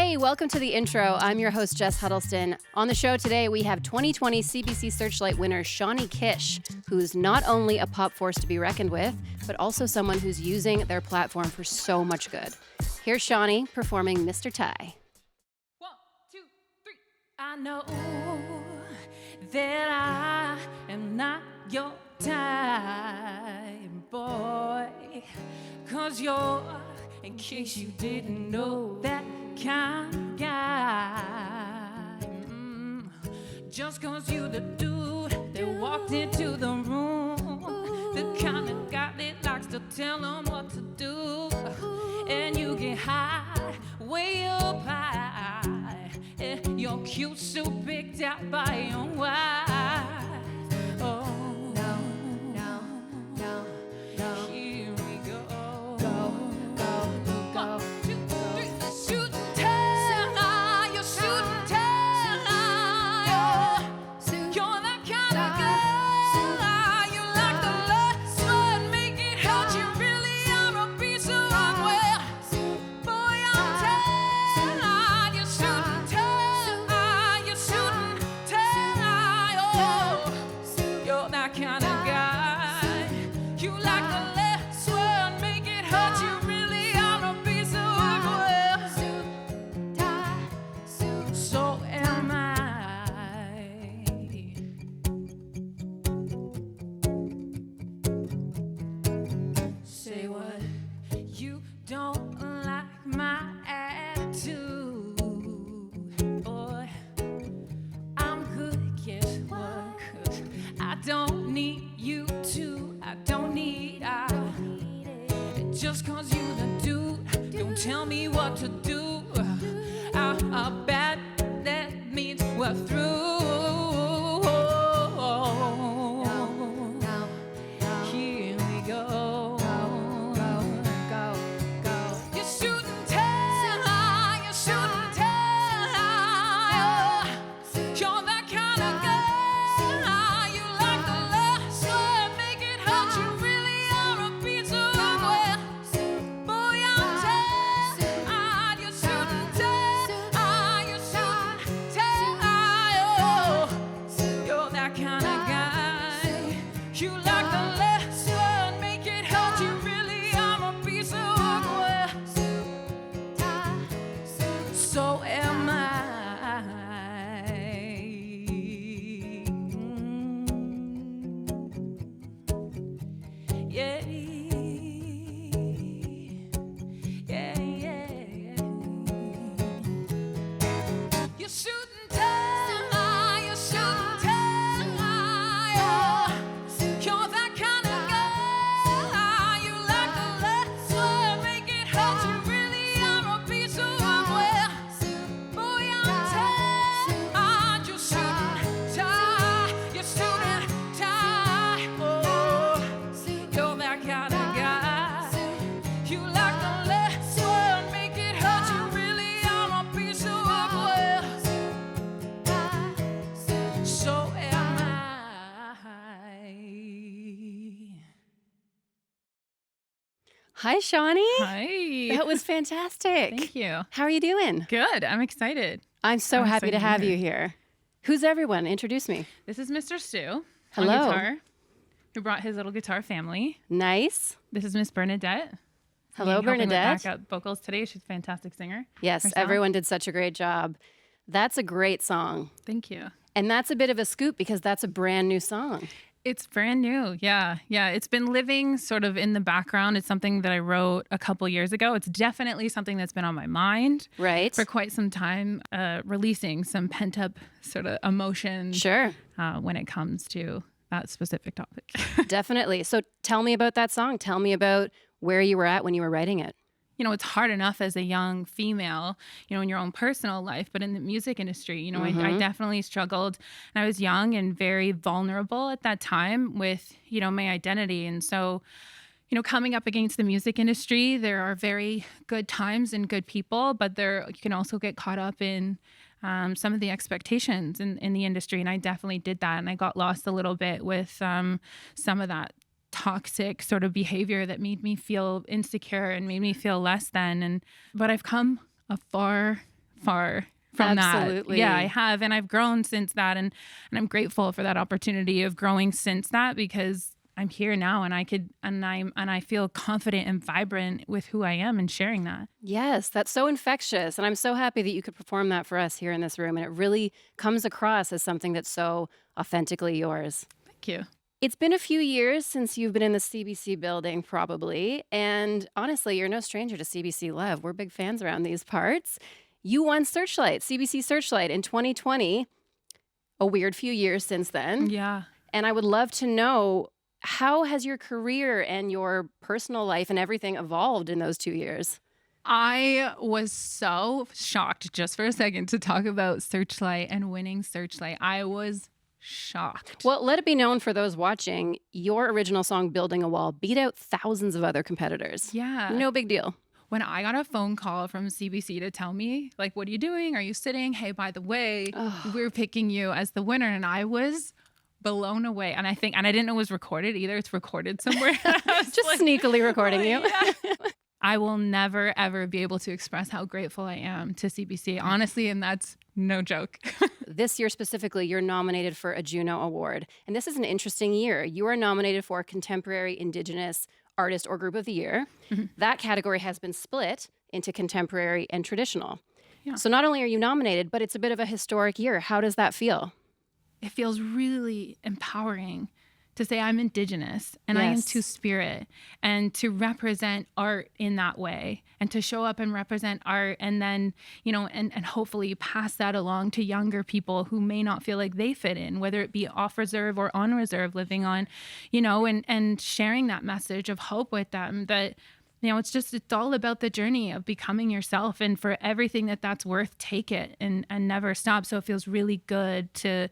Hey, welcome to the intro. I'm your host, Jess Huddleston. On the show today, we have 2020 CBC Searchlight winner Shawnee Kish, who's not only a pop force to be reckoned with, but also someone who's using their platform for so much good. Here's Shawnee performing Mr. Ty. 1, 2, 3. I know that I am not your type, boy, 'cause you're, in case you didn't know, that kind of guy. Just 'cause you the dude that walked into the room, the kind of guy that likes to tell them what to do, and you get high, way up high, and you're cute, so picked out by your wife. Oh, no, no, no, no. Here we go. Go, go, go. 1, 2, 3. Shoot and tell, you shoot and tell. You're that kind of girl. You like the lust, but make it hurt. You really are a piece of unwell. Boy, I'm telling, you shoot and tell, you shoot and tell. You're that kind of guy. You like the lust, but make it hurt. You really are a piece of unwell. So am I. Say what? You don't like my attitude, boy. I'm good, guess what? 'Cause I don't need you to. I don't need just 'cause you the dude, don't tell me what to do. I bet that means we're through. Here we go. You shoot and tell, you shoot and tell. You're that kind of girl. You like the lust, but make it hurt. You really are a piece of unwell. Boy, I'm telling, you shoot and tell, you shoot and tell. You're that kind of guy. You like the lust, but make it hurt. You really are a piece of unwell. So am I. Yeah. Yeah, yeah, yeah. You shoot and tell, you shoot and tell. You're that kind of girl. You like the lust, but make it hurt. You really are a piece of unwell. Boy, I'm telling, you shoot and tie, you shoot and tie. Oh, you're that kind of guy. You like the lust, but make it hurt. You really are a piece of unwell. So am I. Hi, Shawnee. Hi. That was fantastic. Thank you. How are you doing? Good. I'm excited. I'm so I'm happy so to have here. you here. Who's everyone? Introduce me. This is Mr. Stu Hello. on guitar, who brought his little guitar family. Nice. This is Miss Bernadette. Hello, helping with Bernadette. backup vocals today. She's a fantastic singer. Yes, herself. everyone did such a great job. That's a great song. Thank you. And that's a bit of a scoop because that's a brand new song. It's brand new. Yeah. It's been living sort of in the background. It's something that I wrote a couple years ago. It's definitely something that's been on my mind Right? for quite some time, releasing some pent up sort of emotion Sure. when it comes to that specific topic. Definitely. So tell me about that song. Tell me about where you were at when you were writing it. You know, it's hard enough as a young female, you know, in your own personal life, but in the music industry, you know, I definitely struggled. And I was young and very vulnerable at that time with, you know, my identity. And so, you know, coming up against the music industry, there are very good times and good people, but you can also get caught up in some of the expectations in the industry. And I definitely did that. And I got lost a little bit with some of that toxic sort of behavior that made me feel insecure and made me feel less than. But I've come a far far from Absolutely. that. Yeah, I have. And I've grown since that. And I'm grateful for that opportunity of growing since that, because I'm here now and I feel confident and vibrant with who I am and sharing that. Yes, that's so infectious. And I'm so happy that you could perform that for us here in this room. And it really comes across as something that's so authentically yours. Thank you. It's been a few years since you've been in the CBC building, probably. And honestly, you're no stranger to CBC Love. We're big fans around these parts. You won Searchlight, CBC Searchlight in 2020, a weird few years since then. Yeah. And I would love to know, how has your career and your personal life and everything evolved in those 2 years? I was so shocked, just for a second, to talk about Searchlight and winning Searchlight. I was shocked. Well, let it be known for those watching, your original song, Building a Wall, beat out thousands of other competitors. Yeah. No big deal. When I got a phone call from CBC to tell me, like, what are you doing? Are you sitting? Hey, by the way, we're picking you as the winner. And I was blown away. And I didn't know it was recorded either. It's recorded somewhere. Just like, sneakily recording you. Yeah. I will never, ever be able to express how grateful I am to CBC, honestly, and that's no joke. This year specifically, you're nominated for a Juno Award. And this is an interesting year. You are nominated for Contemporary Indigenous Artist or Group of the Year. Mm-hmm. That category has been split into contemporary and traditional. Yeah. So not only are you nominated, but it's a bit of a historic year. How does that feel? It feels really empowering to say I'm Indigenous and I am Two-Spirit, and to represent art in that way, and to show up and represent art, and then, and hopefully pass that along to younger people who may not feel like they fit in, whether it be off reserve or on reserve living on, and sharing that message of hope with them that, it's all about the journey of becoming yourself, and for everything that's worth, take it and never stop. So it feels really good to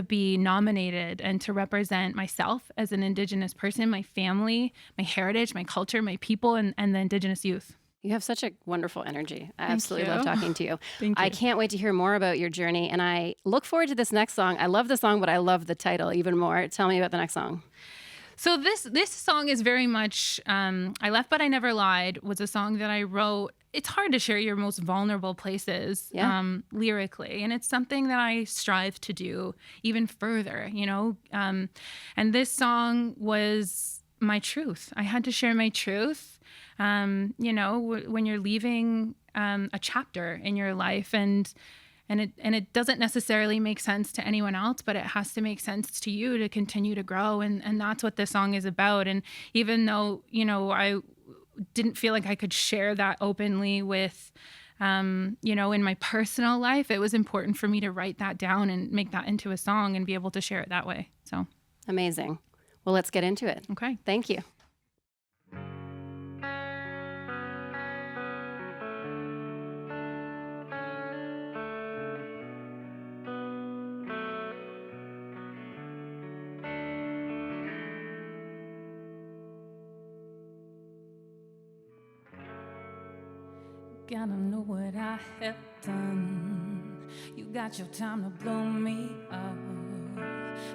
be nominated and to represent myself as an Indigenous person, my family, my heritage, my culture, my people, and the Indigenous youth. You have such a wonderful energy. I absolutely love talking to you. Thank you. I can't wait to hear more about your journey, and I look forward to this next song. I love the song, but I love the title even more. Tell me about the next song. So this song is very much, I Left But I Never Lied was a song that I wrote. It's hard to share your most vulnerable places lyrically. And it's something that I strive to do even further, and this song was my truth. I had to share my truth, when you're leaving a chapter in your life, and it doesn't necessarily make sense to anyone else, but it has to make sense to you to continue to grow. And that's what this song is about. And even though, I didn't feel like I could share that openly with, in my personal life, it was important for me to write that down and make that into a song and be able to share it that way. So amazing. Well, let's get into it. Okay. Thank you. Gotta know what I have done. You got your time to blow me up.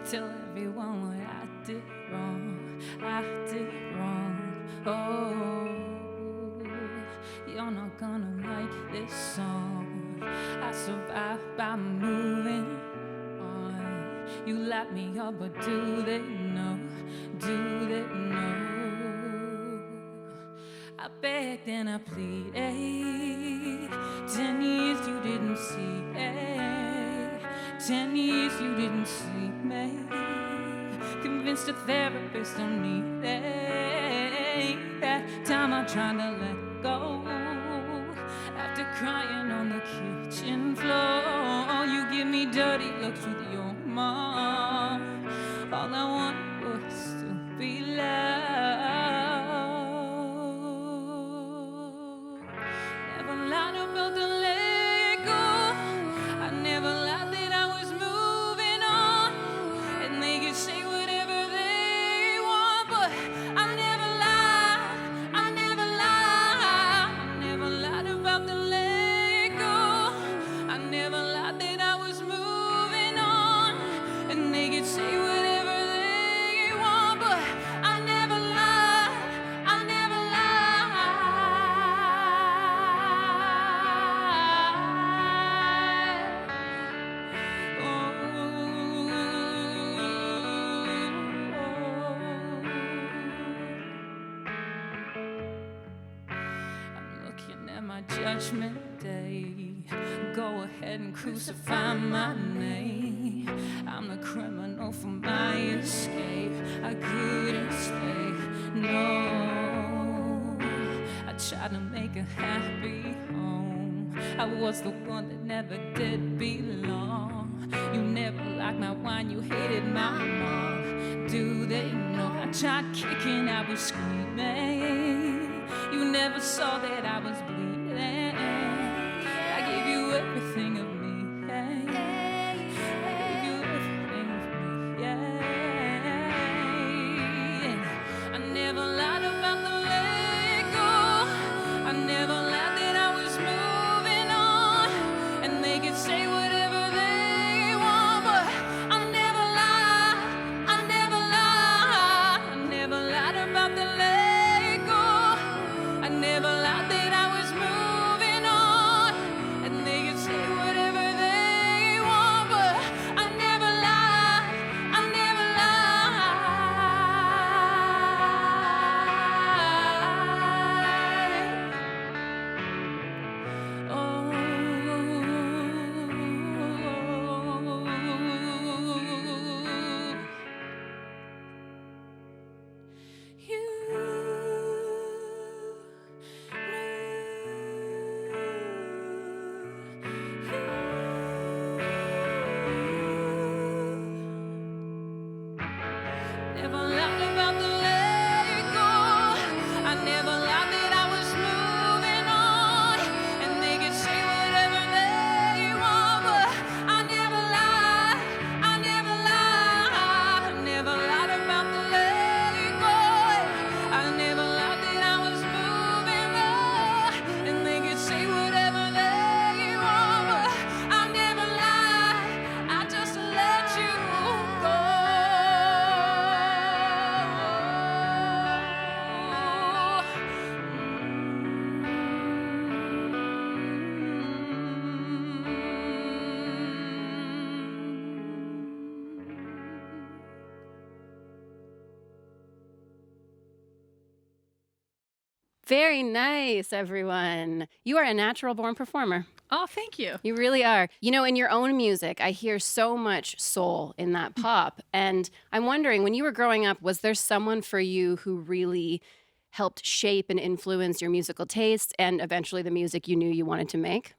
Tell everyone what I did wrong. I did wrong. Oh, you're not gonna like this song. I survived by moving on. You light me up, but do they know? Do they know? I begged and I pleaded. 10 years you didn't see it. 10 years you didn't see me. Convinced a therapist don't need it. That time I tried to let go. After crying on the kitchen floor, you give me dirty looks with your mom. All I wanted was to be loved. Lied about the let go. I never lied that I was moving on, and they can say whatever they want, but I never lied. I never lied. I never lied about the let go. I never lied that I was moving on, and they can say whatever they judgment day. Go ahead and crucify my name. I'm the criminal for my escape. I couldn't stay, no. I tried to make a happy home. I was the one that never did belong. You never liked my wine, you hated my mom. Do they know I tried kicking, I was screaming. You never saw that I was bleeding. I gave you everything of me, yeah. I gave you everything of me, yeah. I never lied about the let go. I never lied that I was moving on. And they could say whatever they want, but I never lied. I never lied. I never lied about the let go. I never lied that I was moving on. And they could say whatever they want, but I never lied. I never lied. Never lied about the let go. I never lied that I was moving on. And they could say whatever they want, but I never lied. I never lied. I never lied about the let go. I never lied that I was moving on. And they could say whatever they want, but I never lied. I just let you go. Very nice, everyone. You are a natural born performer. Oh, thank you. You really are. You know, in your own music, I hear so much soul in that pop. And I'm wondering, when you were growing up, was there someone for you who really helped shape and influence your musical taste and eventually the music you knew you wanted to make?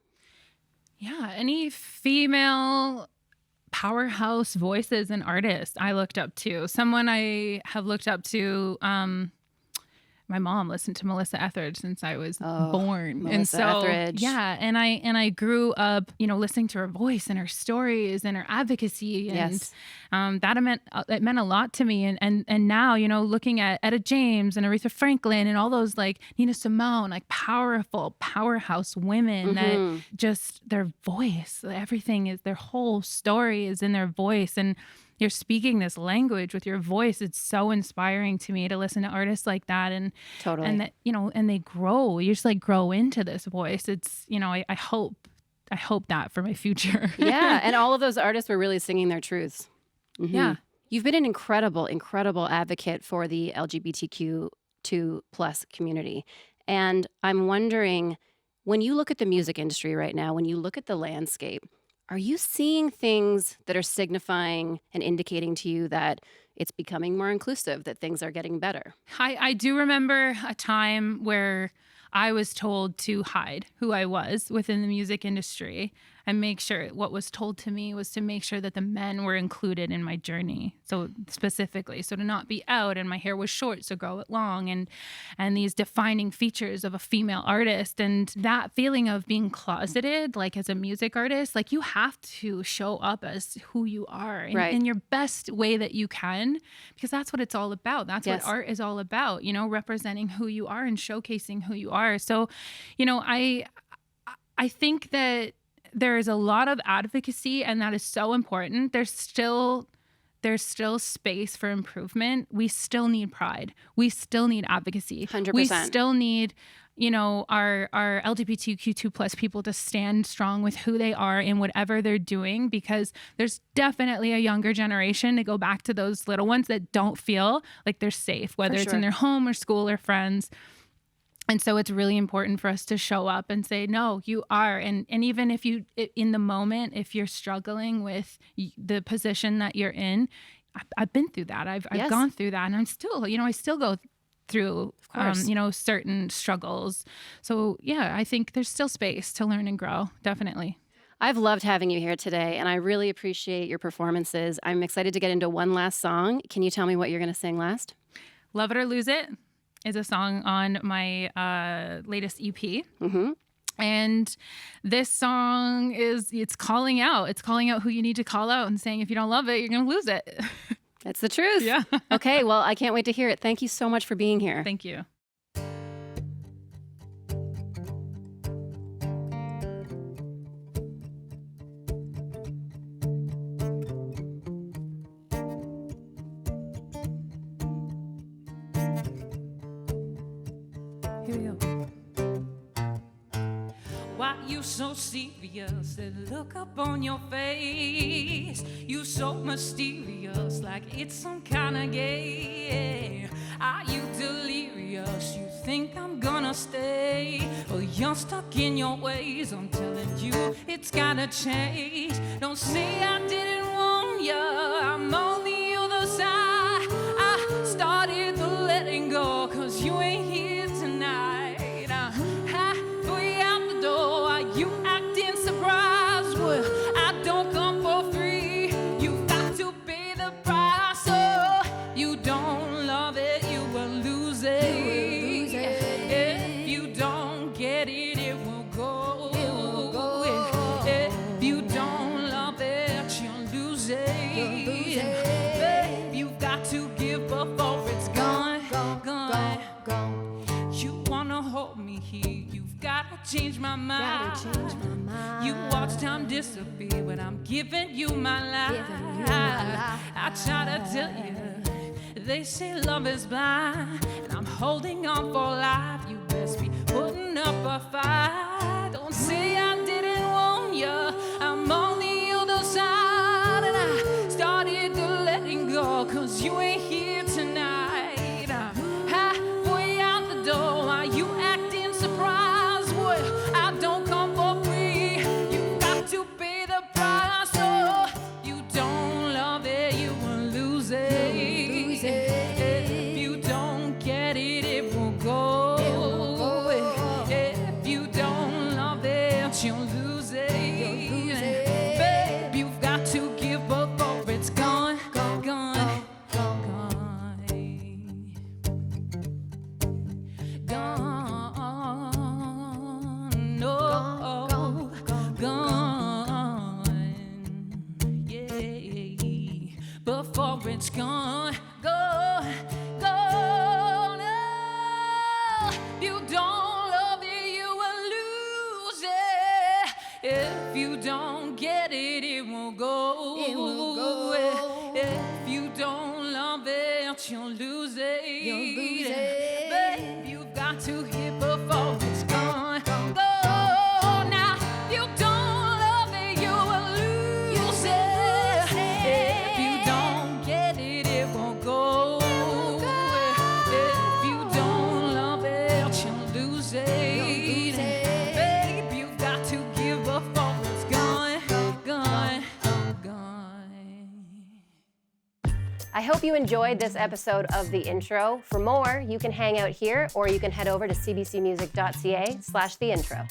Yeah, any female powerhouse voices and artists I looked up to. Someone I have looked up to, my mom listened to Melissa Etheridge since I was born. Melissa Etheridge. Yeah, and I grew up, listening to her voice and her stories and her advocacy, and Yes. it meant a lot to me. And now, looking at Etta James and Aretha Franklin and all those, like Nina Simone, like powerful powerhouse women that just their voice, everything is, their whole story is in their voice, and you're speaking this language with your voice. It's so inspiring to me to listen to artists like that, and Totally. and that, and they grow. You just like grow into this voice. It's, I hope that for my future. Yeah, and all of those artists were really singing their truths. Yeah. You've been an incredible advocate for the LGBTQ2+ community. And I'm wondering, when you look at the music industry right now, when you look at the landscape, are you seeing things that are signifying and indicating to you that it's becoming more inclusive, that things are getting better? I do remember a time where I was told to hide who I was within the music industry and make sure what was told to me was to make sure that the men were included in my journey. So specifically, so to not be out, and my hair was short, so grow it long, and these defining features of a female artist. And that feeling of being closeted, like as a music artist, like you have to show up as who you are in your best way that you can, because that's what it's all about. That's what art is all about, representing who you are and showcasing who you are. So, I think that there is a lot of advocacy, and that is so important. There's still space for improvement. We still need pride. We still need advocacy. 100%. We still need, our LGBTQ2+ people to stand strong with who they are in whatever they're doing, because there's definitely a younger generation, to go back to those little ones, that don't feel like they're safe, whether it's in their home or school or friends. And so it's really important for us to show up and say, no, you are. And even if you, in the moment, if you're struggling with the position that you're in, I've been through that. I've gone through that, and I'm still, I still go through, certain struggles. So yeah, I think there's still space to learn and grow. Definitely. I've loved having you here today, and I really appreciate your performances. I'm excited to get into one last song. Can you tell me what you're going to sing last? Love It or Lose It is a song on my latest EP. Mm-hmm. And this song it's calling out. It's calling out who you need to call out and saying, if you don't love it, you're going to lose it. That's the truth. Yeah. Okay, well, I can't wait to hear it. Thank you so much for being here. Thank you. Here we go. Why you so serious? That look up on your face. You so mysterious, like it's some kind of game. Are you delirious? You think I'm gonna stay? Or you're stuck in your ways? I'm telling you, it's gotta change. Don't say I didn't warn you. I'm on the other side. I started the letting go, 'cause you ain't here tonight. Halfway out the door, you acting surprised. Well, I don't come for free. You've got to pay the price. So you don't love it, you will lose it. If you don't get it, it will go. If you don't love it, you'll lose it. Babe, you've got to give before it's gone. You wanna hold me here, you've gotta change my mind. You watch time disappear, but I'm giving you my life. I try to tell you, they say love is blind, and I'm holding on for life. You best be putting up a fight. Don't say I didn't warn you. I'm on the other side, and I started to letting go, 'cause you ain't here tonight. Halfway out the door, why you acting surprised? Well, I don't come for free. You got to pay the price. So you don't love it, you will lose it. If you don't get it, it will go. If you don't love it, you'll lose it. Babe, you've got to give before it's gone. Before it's gone. You don't love it, you will lose it. If you don't get it, it will go. If you don't love it, you'll lose it. Babe, you've got to hit before it's gone. Now, you don't love it, you will lose it. If you don't get it, it won't go. If you don't love it, you'll lose it. Babe, you've got to give before it's gone. I hope you enjoyed this episode of The Intro. For more, you can hang out here, or you can head over to cbcmusic.ca/theintro.